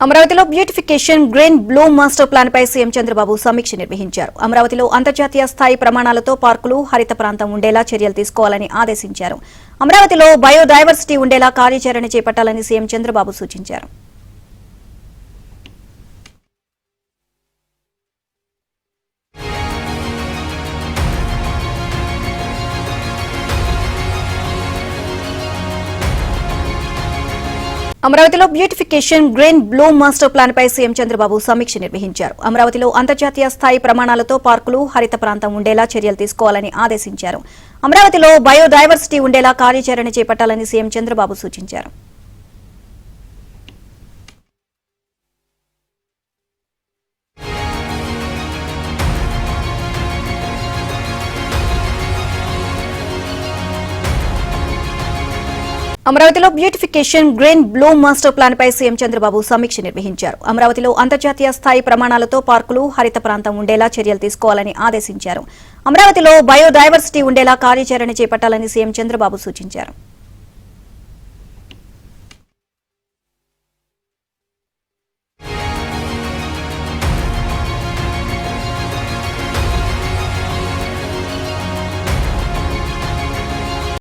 అమరావతిలో beautification green blue master plan పై CM Chandrababu సమీక్ష నిర్వహించారు. అమరావతిలో అంతర్జాతీయ స్థాయి ప్రమాణాలతో పార్కులు, హరిత ప్రాంతం ఉండేలా చర్యలు తీసుకోవాలని ఆదేశించారు. అమరావతిలో బయోడైవర్సిటీ ఉండేలా కార్యాచరణ చేపట్టాలని సీఎం చంద్రబాబు సూచించారు. అమరావతిలో beautification green blue master plan పై సీఎం చంద్రబాబు సమీక్ష నిర్వహించారు. అమరావతిలో అంతర్జాతీయ స్థాయి ప్రమాణాలతో పార్కులు, హరిత ప్రాంతం ఉండేలా చర్యలు తీసుకోవాలని ఆదేశించారు. అమరావతిలో బయోడైవర్సిటీ ఉండేలా కార్యాచరణ చేపట్టాలని సీఎం చంద్రబాబు సూచించారు. అమరావతిలో beautification green blue master plan పై సీఎం చంద్రబాబు సమీక్ష నిర్వహించారు. అమరావతిలో అంతర్జాతీయ స్థాయి ప్రమాణాలతో పార్కులు, హరిత ప్రాంతం ఉండేలా చర్యలు తీసుకోవాలని ఆదేశించారు. అమరావతిలో బయోడైవర్సిటీ ఉండేలా కార్యాచరణ చేపట్టాలని సీఎం చంద్రబాబు సూచించారు.